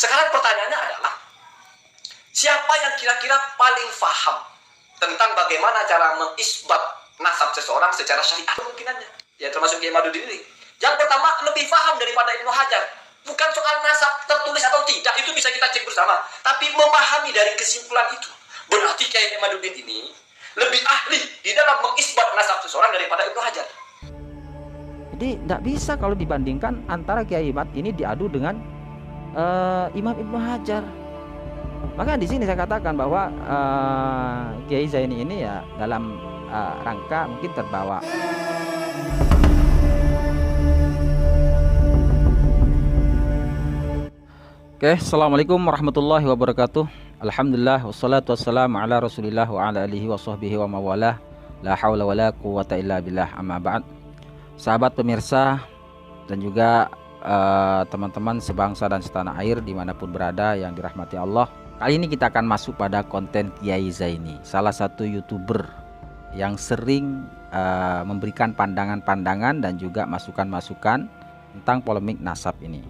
Sekarang pertanyaannya adalah, siapa yang kira-kira paling paham tentang bagaimana cara mengisbat nasab seseorang secara syariah? Kemungkinannya, ya termasuk Kiai Imaduddin ini. Yang pertama, lebih paham daripada Ibnu Hajar. Bukan soal nasab tertulis atau tidak, itu bisa kita cek bersama. Tapi memahami dari kesimpulan itu. Berarti Kiai Imaduddin ini lebih ahli di dalam mengisbat nasab seseorang daripada Ibnu Hajar. Jadi tidak bisa kalau dibandingkan antara Kiai Imad ini diadu dengan Imam Ibnu Hajar. Maka di sini saya katakan bahwa Kiai Zaini ini ya dalam rangka mungkin terbawa. Oke, assalamualaikum warahmatullahi wabarakatuh. Alhamdulillah wassalatu wassalamu ala Rasulillah wa ala alihi wa sahbihi wa mawalah. La haula wala quwwata illa billah, amma ba'd. Sahabat pemirsa dan juga teman-teman sebangsa dan setanah air dimanapun berada yang dirahmati Allah. Kali ini kita akan masuk pada konten Kiai Zaini, salah satu YouTuber yang sering memberikan pandangan-pandangan dan juga masukan-masukan tentang polemik nasab ini.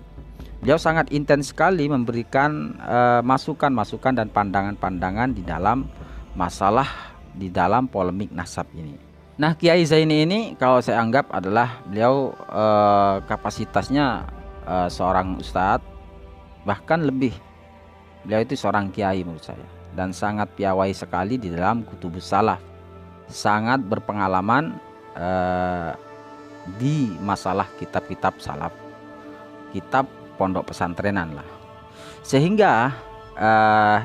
Beliau sangat intens sekali memberikan masukan-masukan dan pandangan-pandangan di dalam masalah di dalam polemik nasab ini. Nah, Kiai Zaini ini kalau saya anggap adalah beliau kapasitasnya seorang ustadz, bahkan lebih. Beliau itu seorang kiai menurut saya, dan sangat piawai sekali di dalam kutubus salaf, sangat berpengalaman di masalah kitab-kitab salaf, kitab pondok pesantrenan lah. Sehingga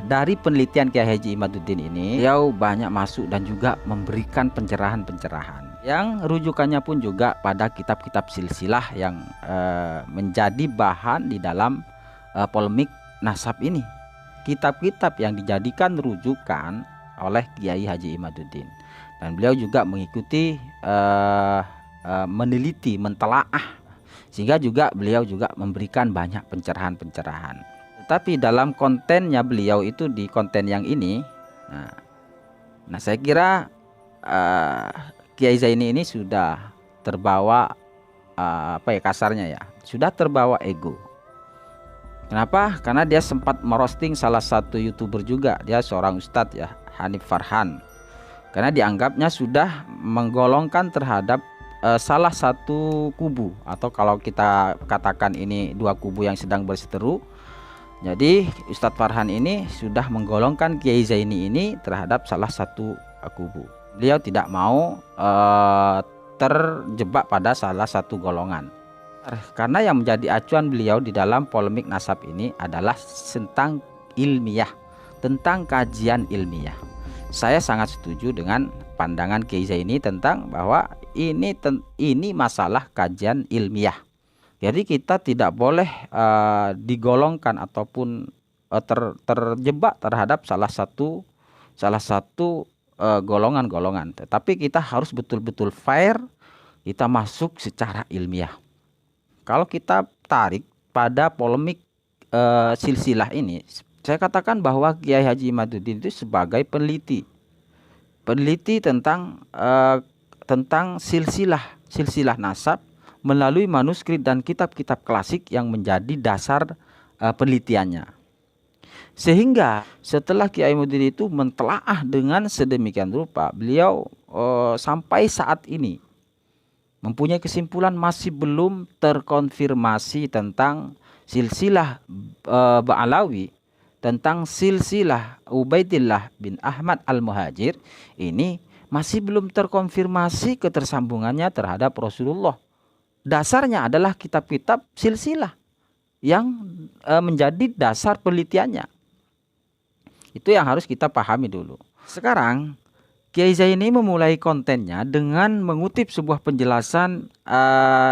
dari penelitian Kiai Haji Imaduddin ini, beliau banyak masuk dan juga memberikan pencerahan-pencerahan yang rujukannya pun juga pada kitab-kitab silsilah yang menjadi bahan di dalam polemik nasab ini. Kitab-kitab yang dijadikan rujukan oleh Kiai Haji Imaduddin, dan beliau juga mengikuti meneliti, mentelaah, sehingga juga beliau juga memberikan banyak pencerahan-pencerahan. Tetapi dalam kontennya beliau itu di konten yang ini, nah saya kira Kiai Zaini ini sudah terbawa apa ya kasarnya ya, sudah terbawa ego. Kenapa? Karena dia sempat merosting salah satu YouTuber juga, dia seorang ustadz ya, Hanif Farhan. Karena dianggapnya sudah menggolongkan terhadap salah satu kubu, atau kalau kita katakan ini dua kubu yang sedang berseteru. Jadi Ustadz Farhan ini sudah menggolongkan Kiai Zaini ini terhadap salah satu kubu. Beliau tidak mau terjebak pada salah satu golongan. Karena yang menjadi acuan beliau di dalam polemik nasab ini adalah tentang ilmiah, tentang kajian ilmiah. Saya sangat setuju dengan pandangan Kiai Zaini tentang bahwa ini masalah kajian ilmiah. Jadi kita tidak boleh digolongkan ataupun terjebak terhadap salah satu golongan-golongan. Tetapi kita harus betul-betul fair, kita masuk secara ilmiah. Kalau kita tarik pada polemik silsilah ini, saya katakan bahwa Kiai Haji Imaduddin itu sebagai peneliti tentang silsilah nasab melalui manuskrip dan kitab-kitab klasik yang menjadi dasar penelitiannya. Sehingga setelah Kiai Imaduddin itu mentelaah dengan sedemikian rupa, beliau sampai saat ini mempunyai kesimpulan masih belum terkonfirmasi tentang silsilah Ba'alawi, tentang silsilah Ubaidillah bin Ahmad al-Muhajir. Ini masih belum terkonfirmasi ketersambungannya terhadap Rasulullah. Dasarnya adalah kitab-kitab silsilah yang menjadi dasar penelitiannya. Itu yang harus kita pahami dulu. Sekarang Kiai Zaini memulai kontennya dengan mengutip sebuah penjelasan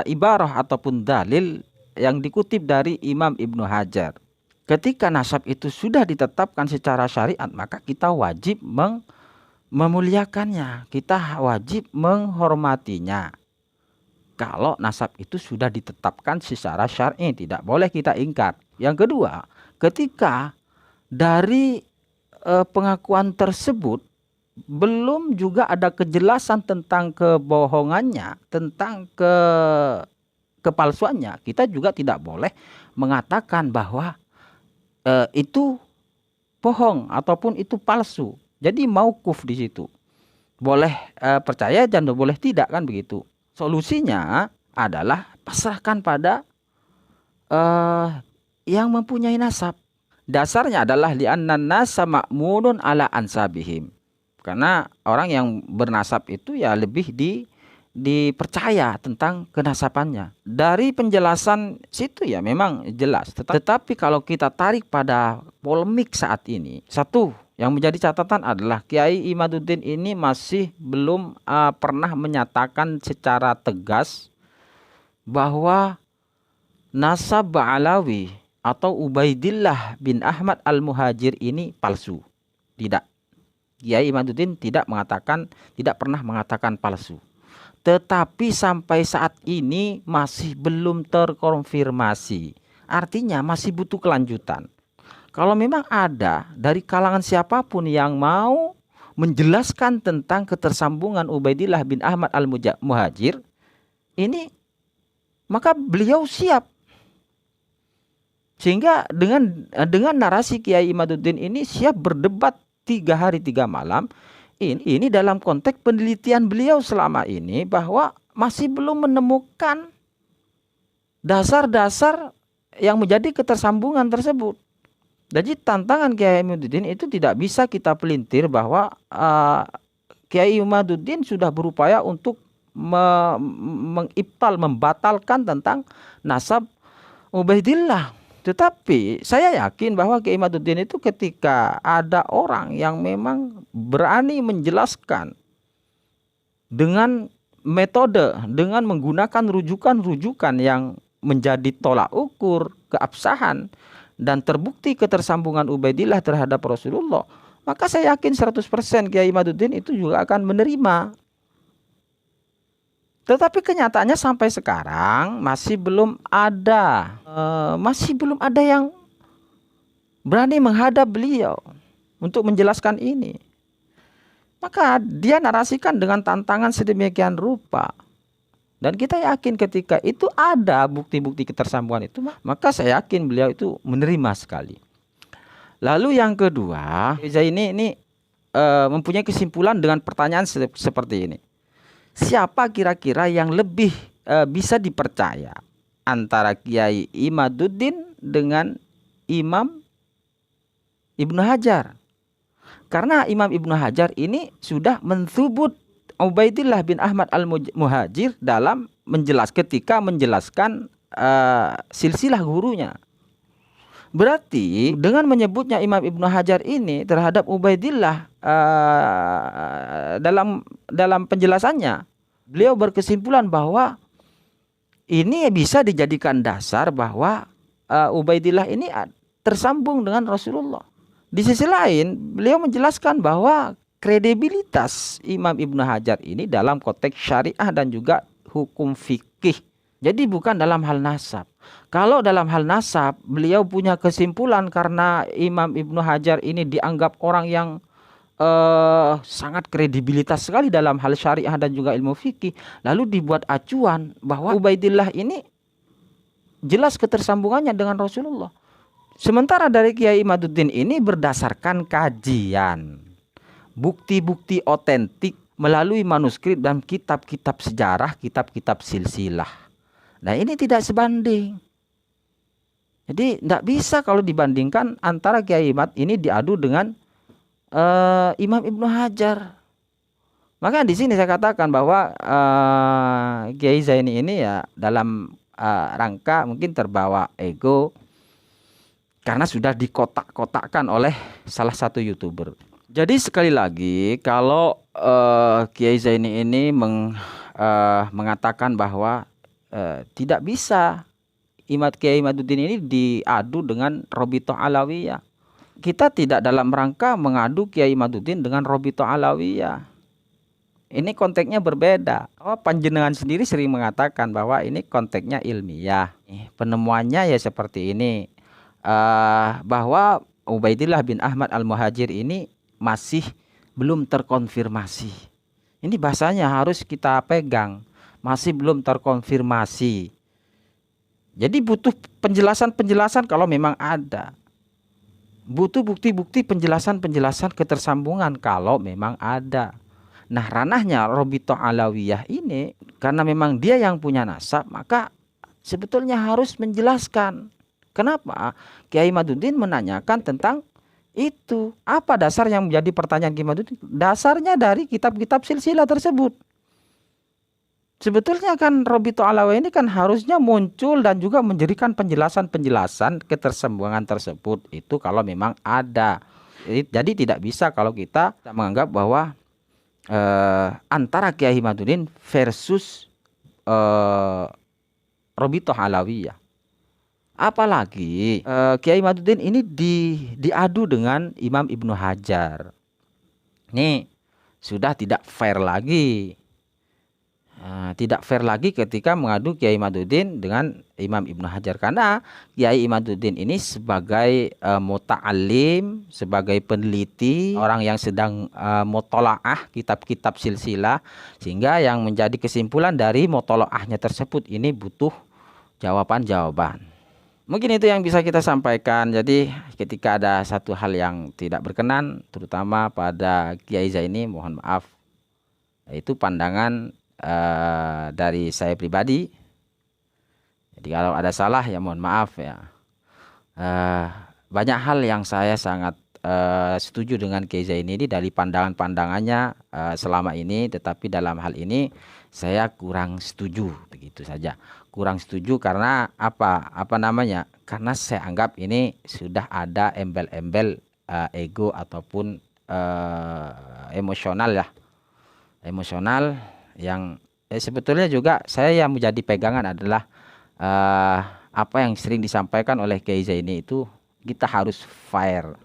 ibarah ataupun dalil yang dikutip dari Imam Ibnu Hajar. Ketika nasab itu sudah ditetapkan secara syariat, maka kita wajib memuliakannya, kita wajib menghormatinya. Kalau nasab itu sudah ditetapkan secara syar'i, tidak boleh kita ingkar. Yang kedua, ketika dari pengakuan tersebut belum juga ada kejelasan tentang kebohongannya, tentang kepalsuannya, kita juga tidak boleh mengatakan bahwa itu bohong ataupun itu palsu. Jadi mauquf di situ. Boleh percaya dan boleh tidak, kan begitu. Solusinya adalah pasrahkan pada yang mempunyai nasab. Dasarnya adalah li'annan nasa ma'munun ala ansabihim. Karena orang yang bernasab itu ya lebih dipercaya tentang kenasabannya. Dari penjelasan situ ya memang jelas. Tetapi kalau kita tarik pada polemik saat ini, satu yang menjadi catatan adalah Kiai Imaduddin ini masih belum pernah menyatakan secara tegas bahwa nasab Ba'alawi atau Ubaidillah bin Ahmad al-Muhajir ini palsu. Tidak. Kiai Imaduddin tidak pernah mengatakan palsu. Tetapi sampai saat ini masih belum terkonfirmasi. Artinya masih butuh kelanjutan. Kalau memang ada dari kalangan siapapun yang mau menjelaskan tentang ketersambungan Ubaidillah bin Ahmad al-Muhajir ini, maka beliau siap. Sehingga dengan narasi Kiai Imaduddin ini siap berdebat 3 hari 3 malam. Ini dalam konteks penelitian beliau selama ini bahwa masih belum menemukan dasar-dasar yang menjadi ketersambungan tersebut. Jadi tantangan Kiai Imaduddin itu tidak bisa kita pelintir bahwa Kiai Imaduddin sudah berupaya untuk membatalkan tentang nasab Ubaidillah. Tetapi saya yakin bahwa Kiai Imaduddin itu ketika ada orang yang memang berani menjelaskan dengan metode, dengan menggunakan rujukan-rujukan yang menjadi tolak ukur keabsahan dan terbukti ketersambungan Ubaidillah terhadap Rasulullah, maka saya yakin 100% Kiai Imaduddin itu juga akan menerima. Tetapi kenyataannya sampai sekarang masih belum ada yang berani menghadap beliau untuk menjelaskan ini. Maka dia narasikan dengan tantangan sedemikian rupa. Dan kita yakin ketika itu ada bukti-bukti ketersambungan itu, maka saya yakin beliau itu menerima sekali. Lalu yang kedua, Zaini ini mempunyai kesimpulan dengan pertanyaan seperti ini. Siapa kira-kira yang lebih bisa dipercaya antara Kiai Imaduddin dengan Imam Ibnu Hajar? Karena Imam Ibnu Hajar ini sudah mensubut Ubaidillah bin Ahmad al-Muhajir dalam ketika menjelaskan silsilah gurunya. Berarti dengan menyebutnya Imam Ibnu Hajar ini terhadap Ubaidillah dalam penjelasannya, beliau berkesimpulan bahwa ini bisa dijadikan dasar bahwa Ubaidillah ini tersambung dengan Rasulullah. Di sisi lain, beliau menjelaskan bahwa kredibilitas Imam Ibnu Hajar ini dalam konteks syariah dan juga hukum fikih. Jadi bukan dalam hal nasab. Kalau dalam hal nasab, beliau punya kesimpulan karena Imam Ibnu Hajar ini dianggap orang yang sangat kredibilitas sekali dalam hal syariah dan juga ilmu fikih. Lalu dibuat acuan bahwa Ubaidillah ini jelas ketersambungannya dengan Rasulullah. Sementara dari Kiai Imaduddin ini berdasarkan kajian, bukti-bukti otentik melalui manuskrip dan kitab-kitab sejarah, kitab-kitab silsilah. Nah ini tidak sebanding. Jadi tidak bisa kalau dibandingkan antara Kiai Imad ini diadu dengan Imam Ibnu Hajar. Maka di sini saya katakan bahwa Kiai Zaini ini ya dalam rangka mungkin terbawa ego karena sudah dikotak-kotakkan oleh salah satu YouTuber. Jadi sekali lagi kalau Kiai Zaini ini mengatakan bahwa tidak bisa Kiai Imaduddin ini diadu dengan Robitoh Alawiyah. Kita tidak dalam rangka mengadu Kiai Imaduddin dengan Robitoh Alawiyah. Ini konteksnya berbeda. Panjenengan sendiri sering mengatakan bahwa ini konteksnya ilmiah. Penemuannya ya seperti ini. Bahwa Ubaidillah bin Ahmad al-Muhajir ini masih belum terkonfirmasi. Ini bahasanya harus kita pegang. Masih belum terkonfirmasi. Jadi butuh penjelasan-penjelasan kalau memang ada. butuh bukti-bukti penjelasan-penjelasan ketersambungan kalau memang ada. Nah, ranahnya Robitoh Alawiyah ini karena memang dia yang punya nasab, maka sebetulnya harus menjelaskan. Kenapa? Kiai Imaduddin menanyakan tentang itu. Apa dasar yang menjadi pertanyaan Kiai Imaduddin? Dasarnya dari kitab-kitab silsilah tersebut. Sebetulnya kan Robito Alawiyah ini kan harusnya muncul dan juga memberikan penjelasan-penjelasan ketersambungan tersebut itu kalau memang ada. Jadi tidak bisa kalau kita menganggap bahwa antara Kiai Imaduddin versus Robito Alawiyah. Apalagi Kiai Imaduddin ini diadu dengan Imam Ibnu Hajar. Ini sudah tidak fair lagi. Tidak fair lagi ketika mengadu Kiai Imaduddin dengan Imam Ibnu Hajar, karena Kiai Imaduddin ini sebagai muta'alim, sebagai peneliti, orang yang sedang mutola'ah kitab-kitab silsilah, sehingga yang menjadi kesimpulan dari mutola'ahnya tersebut ini butuh jawaban-jawaban. Mungkin itu yang bisa kita sampaikan. Jadi ketika ada satu hal yang tidak berkenan, terutama pada Kiai Zaini, mohon maaf, itu pandangan dari saya pribadi. Jadi kalau ada salah ya mohon maaf ya. Banyak hal yang saya sangat setuju dengan Kiai Zaini ini dari pandangan-pandangannya selama ini, tetapi dalam hal ini saya kurang setuju, begitu saja. Kurang setuju karena apa namanya? Karena saya anggap ini sudah ada embel-embel ego ataupun emosional ya. Emosional yang sebetulnya juga saya yang menjadi pegangan adalah apa yang sering disampaikan oleh Kiai Zaini itu kita harus fair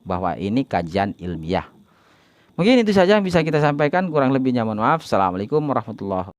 bahwa ini kajian ilmiah. Mungkin itu saja yang bisa kita sampaikan, kurang lebihnya mohon maaf. Assalamualaikum warahmatullahi wabarakatuh.